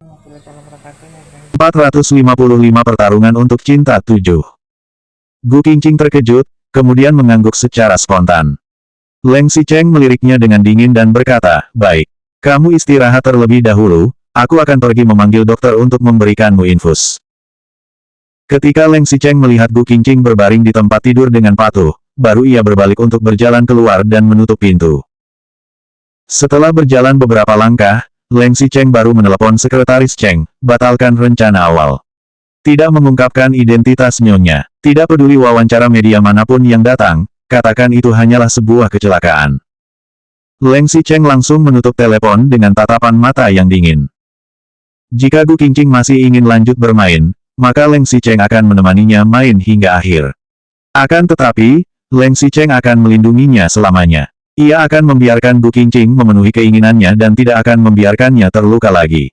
455 pertarungan untuk cinta 7. Gu Qingqing terkejut, kemudian mengangguk secara spontan. Leng Xicheng meliriknya dengan dingin dan berkata, "Baik. Kamu istirahat terlebih dahulu, aku akan pergi memanggil dokter untuk memberikanmu infus." Ketika Leng Xicheng melihat Gu Qingqing berbaring di tempat tidur dengan patuh, baru ia berbalik untuk berjalan keluar dan menutup pintu. Setelah berjalan beberapa langkah, Leng Xicheng baru menelepon sekretaris Cheng, batalkan rencana awal. Tidak mengungkapkan identitas nyonya, tidak peduli wawancara media manapun yang datang, katakan itu hanyalah sebuah kecelakaan. Leng Xicheng langsung menutup telepon dengan tatapan mata yang dingin. Jika Gu Qingqing masih ingin lanjut bermain, maka Leng Xicheng akan menemaninya main hingga akhir. Akan tetapi, Leng Xicheng akan melindunginya selamanya. Ia akan membiarkan Gu Qingqing memenuhi keinginannya dan tidak akan membiarkannya terluka lagi.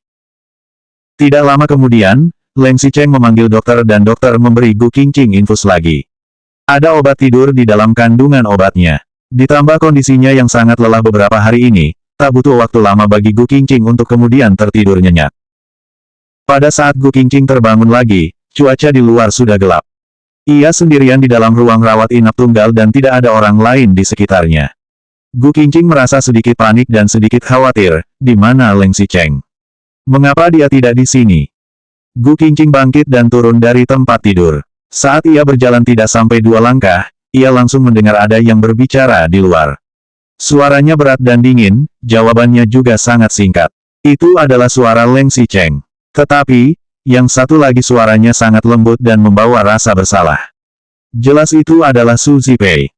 Tidak lama kemudian, Leng Xicheng memanggil dokter dan dokter memberi Gu Qingqing infus lagi. Ada obat tidur di dalam kandungan obatnya. Ditambah kondisinya yang sangat lelah beberapa hari ini, tak butuh waktu lama bagi Gu Qingqing untuk kemudian tertidur nyenyak. Pada saat Gu Qingqing terbangun lagi, cuaca di luar sudah gelap. Ia sendirian di dalam ruang rawat inap tunggal dan tidak ada orang lain di sekitarnya. Gu Qingqing merasa sedikit panik dan sedikit khawatir, di mana Leng Xicheng? Mengapa dia tidak di sini? Gu Qingqing bangkit dan turun dari tempat tidur. Saat ia berjalan tidak sampai 2 langkah, ia langsung mendengar ada yang berbicara di luar. Suaranya berat dan dingin, jawabannya juga sangat singkat. Itu adalah suara Leng Xicheng. Tetapi, yang satu lagi suaranya sangat lembut dan membawa rasa bersalah. Jelas itu adalah Su Zipei.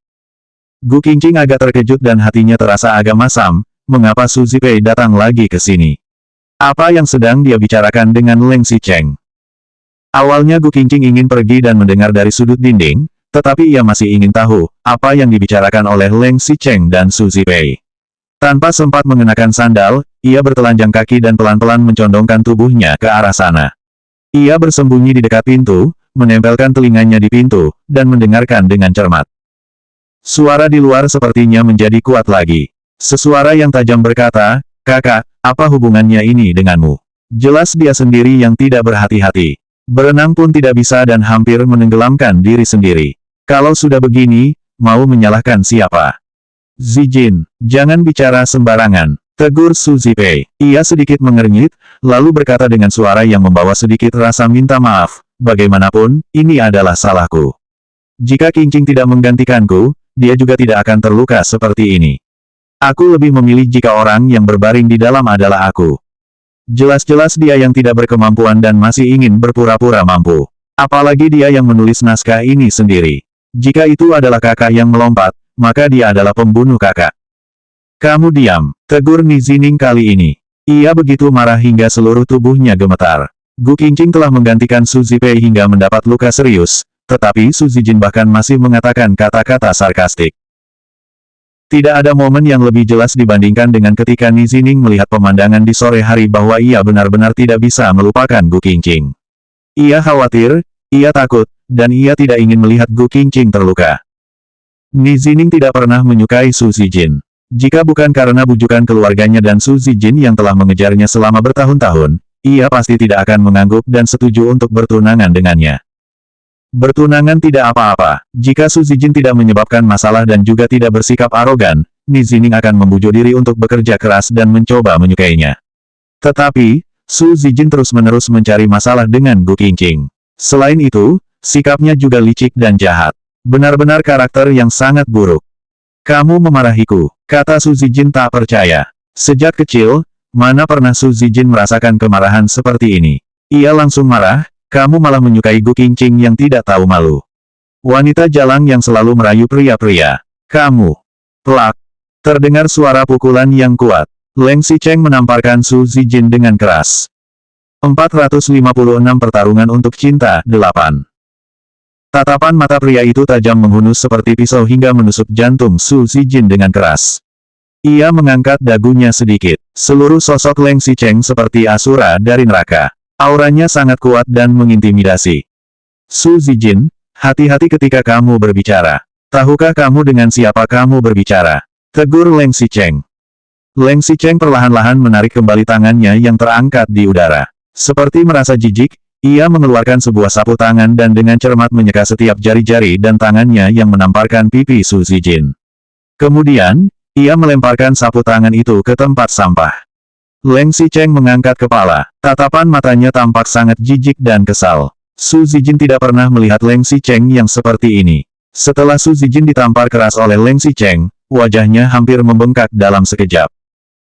Gu Qingqing agak terkejut dan hatinya terasa agak masam, mengapa Su Zipei datang lagi ke sini? Apa yang sedang dia bicarakan dengan Leng Xicheng? Awalnya Gu Qingqing ingin pergi dan mendengar dari sudut dinding, tetapi ia masih ingin tahu, apa yang dibicarakan oleh Leng Xicheng dan Su Zipei. Tanpa sempat mengenakan sandal, ia bertelanjang kaki dan pelan-pelan mencondongkan tubuhnya ke arah sana. Ia bersembunyi di dekat pintu, menempelkan telinganya di pintu, dan mendengarkan dengan cermat. Suara di luar sepertinya menjadi kuat lagi. Sesuara yang tajam berkata, "Kakak, apa hubungannya ini denganmu?" Jelas dia sendiri yang tidak berhati-hati. Berenang pun tidak bisa dan hampir menenggelamkan diri sendiri. Kalau sudah begini, mau menyalahkan siapa? Zijin, jangan bicara sembarangan, tegur Su Zipei. Ia sedikit mengernyit, lalu berkata dengan suara yang membawa sedikit rasa minta maaf, bagaimanapun, ini adalah salahku. Jika Qingqing tidak menggantikanku, dia juga tidak akan terluka seperti ini. Aku lebih memilih jika orang yang berbaring di dalam adalah aku. Jelas-jelas dia yang tidak berkemampuan dan masih ingin berpura-pura mampu. Apalagi dia yang menulis naskah ini sendiri. Jika itu adalah kakak yang melompat, maka dia adalah pembunuh kakak. Kamu diam, tegur Ni Zining kali ini. Ia begitu marah hingga seluruh tubuhnya gemetar. Gu Qingqing telah menggantikan Su Zipei hingga mendapat luka serius, tetapi Su Zijin bahkan masih mengatakan kata-kata sarkastik. Tidak ada momen yang lebih jelas dibandingkan dengan ketika Ni Zining melihat pemandangan di sore hari bahwa ia benar-benar tidak bisa melupakan Gu Qingqing. Ia khawatir, ia takut, dan ia tidak ingin melihat Gu Qingqing terluka. Ni Zining tidak pernah menyukai Su Zijin. Jika bukan karena bujukan keluarganya dan Su Zijin yang telah mengejarnya selama bertahun-tahun, ia pasti tidak akan mengangguk dan setuju untuk bertunangan dengannya. Bertunangan tidak apa-apa. Jika Su Zijin tidak menyebabkan masalah dan juga tidak bersikap arogan, Ni Zining akan membujuk diri untuk bekerja keras dan mencoba menyukainya. Tetapi, Su Zijin terus-menerus mencari masalah dengan Gu Qingqing. Selain itu, sikapnya juga licik dan jahat. Benar-benar karakter yang sangat buruk. Kamu memarahiku, kata Su Zijin tak percaya. Sejak kecil, mana pernah Su Zijin merasakan kemarahan seperti ini. Ia langsung marah. Kamu malah menyukai Gu Qingqing yang tidak tahu malu. Wanita jalang yang selalu merayu pria-pria. Kamu. Plak. Terdengar suara pukulan yang kuat. Leng Xicheng menamparkan Su Zijin dengan keras. 456 pertarungan untuk cinta, 8. Tatapan mata pria itu tajam menghunus seperti pisau hingga menusuk jantung Su Zijin dengan keras. Ia mengangkat dagunya sedikit. Seluruh sosok Leng Xicheng seperti asura dari neraka. Auranya sangat kuat dan mengintimidasi. Su Zijin, hati-hati ketika kamu berbicara. Tahukah kamu dengan siapa kamu berbicara? Tegur Leng Xicheng. Leng Xicheng perlahan-lahan menarik kembali tangannya yang terangkat di udara. Seperti merasa jijik, ia mengeluarkan sebuah sapu tangan dan dengan cermat menyeka setiap jari-jari dan tangannya yang menamparkan pipi Su Zijin. Kemudian, ia melemparkan sapu tangan itu ke tempat sampah. Leng Xicheng mengangkat kepala, tatapan matanya tampak sangat jijik dan kesal. Su Zijin tidak pernah melihat Leng Xicheng yang seperti ini. Setelah Su Zijin ditampar keras oleh Leng Xicheng, wajahnya hampir membengkak dalam sekejap.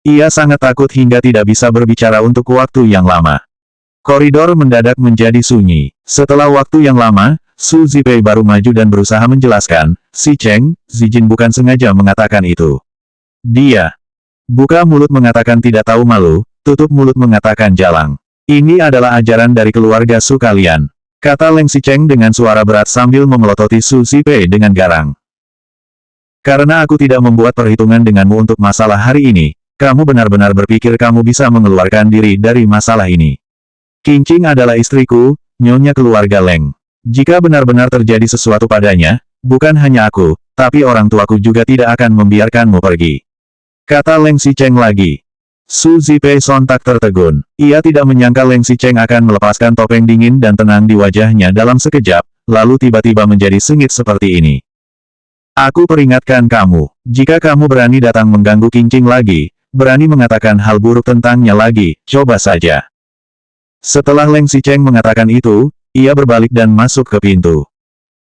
Ia sangat takut hingga tidak bisa berbicara untuk waktu yang lama. Koridor mendadak menjadi sunyi. Setelah waktu yang lama, Su Zipei baru maju dan berusaha menjelaskan, "Xicheng, Zijin bukan sengaja mengatakan itu. Dia buka mulut mengatakan tidak tahu malu, tutup mulut mengatakan jalang. Ini adalah ajaran dari keluarga Su kalian," kata Leng Xicheng dengan suara berat sambil memelototi Su Zipei dengan garang. "Karena aku tidak membuat perhitungan denganmu untuk masalah hari ini, kamu benar-benar berpikir kamu bisa mengeluarkan diri dari masalah ini. Qingqing adalah istriku, nyonya keluarga Leng. Jika benar-benar terjadi sesuatu padanya, bukan hanya aku, tapi orang tuaku juga tidak akan membiarkanmu pergi," kata Leng Xicheng lagi. Su Zipei sontak tertegun. Ia tidak menyangka Leng Xicheng akan melepaskan topeng dingin dan tenang di wajahnya dalam sekejap, lalu tiba-tiba menjadi sengit seperti ini. "Aku peringatkan kamu, jika kamu berani datang mengganggu Qingqing lagi, berani mengatakan hal buruk tentangnya lagi, coba saja." Setelah Leng Xicheng mengatakan itu, ia berbalik dan masuk ke pintu.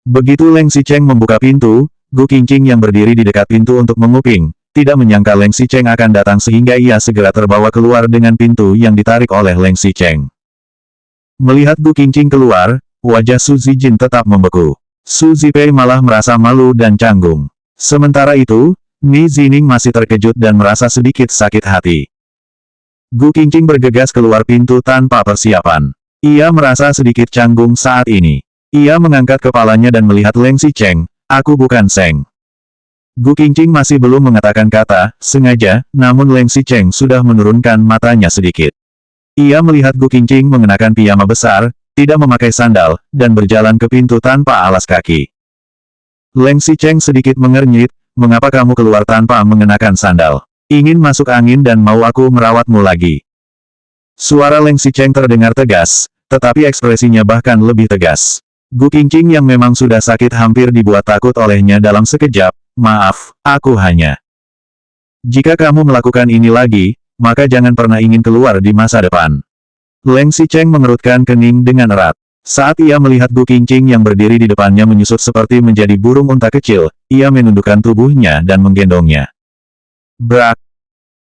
Begitu Leng Xicheng membuka pintu, Gu Qingqing yang berdiri di dekat pintu untuk menguping, tidak menyangka Leng Xicheng akan datang sehingga ia segera terbawa keluar dengan pintu yang ditarik oleh Leng Xicheng. Melihat Gu Qingqing keluar, wajah Su Zijin tetap membeku. Su Zipei malah merasa malu dan canggung. Sementara itu, Ni Zining masih terkejut dan merasa sedikit sakit hati. Gu Qingqing bergegas keluar pintu tanpa persiapan. Ia merasa sedikit canggung saat ini. Ia mengangkat kepalanya dan melihat Leng Xicheng, "Aku bukan Seng." Gu Qingqing masih belum mengatakan kata, sengaja, namun Leng Xicheng sudah menurunkan matanya sedikit. Ia melihat Gu Qingqing mengenakan piyama besar, tidak memakai sandal, dan berjalan ke pintu tanpa alas kaki. Leng Xicheng sedikit mengernyit, "Mengapa kamu keluar tanpa mengenakan sandal? Ingin masuk angin dan mau aku merawatmu lagi?" Suara Leng Xicheng terdengar tegas, tetapi ekspresinya bahkan lebih tegas. Gu Qingqing yang memang sudah sakit hampir dibuat takut olehnya dalam sekejap, "Maaf, aku hanya... Jika kamu melakukan ini lagi, maka jangan pernah ingin keluar di masa depan." Leng Xicheng mengerutkan kening dengan erat. Saat ia melihat Gu Qingqing yang berdiri di depannya menyusut seperti menjadi burung unta kecil, ia menundukkan tubuhnya dan menggendongnya. Brak!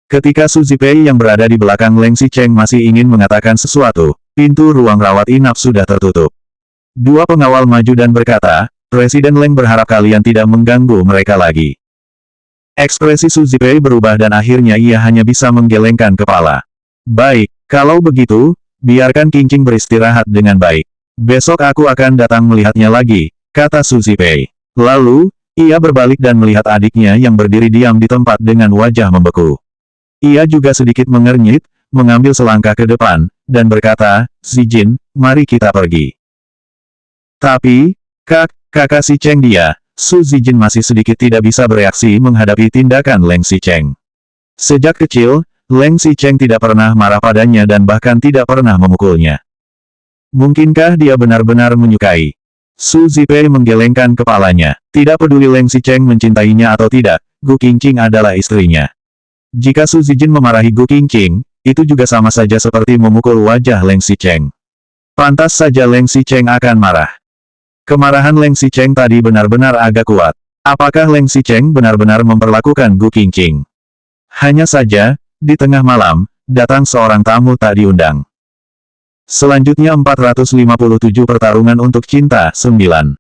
Ketika Su Zipei yang berada di belakang Leng Xicheng masih ingin mengatakan sesuatu, pintu ruang rawat inap sudah tertutup. Dua pengawal maju dan berkata, "Presiden Leng berharap kalian tidak mengganggu mereka lagi." Ekspresi Su Zipei berubah dan akhirnya ia hanya bisa menggelengkan kepala. "Baik, kalau begitu, biarkan Qingqing beristirahat dengan baik. Besok aku akan datang melihatnya lagi," kata Su Zipei. Lalu, ia berbalik dan melihat adiknya yang berdiri diam di tempat dengan wajah membeku. Ia juga sedikit mengernyit, mengambil selangkah ke depan, dan berkata, "Zijin, mari kita pergi." Tapi, kakak Xicheng dia, Su Zijin masih sedikit tidak bisa bereaksi menghadapi tindakan Leng Xicheng. Sejak kecil, Leng Xicheng tidak pernah marah padanya dan bahkan tidak pernah memukulnya. Mungkinkah dia benar-benar menyukai? Su Zipei menggelengkan kepalanya. Tidak peduli Leng Xicheng mencintainya atau tidak, Gu Qingqing adalah istrinya. Jika Su Zijin memarahi Gu Qingqing, itu juga sama saja seperti memukul wajah Leng Xicheng. Pantas saja Leng Xicheng akan marah. Kemarahan Leng Xicheng tadi benar-benar agak kuat. Apakah Leng Xicheng benar-benar memperlakukan Gu Qingqing? Hanya saja, di tengah malam, datang seorang tamu tak diundang. Selanjutnya 457 pertarungan untuk cinta, 9.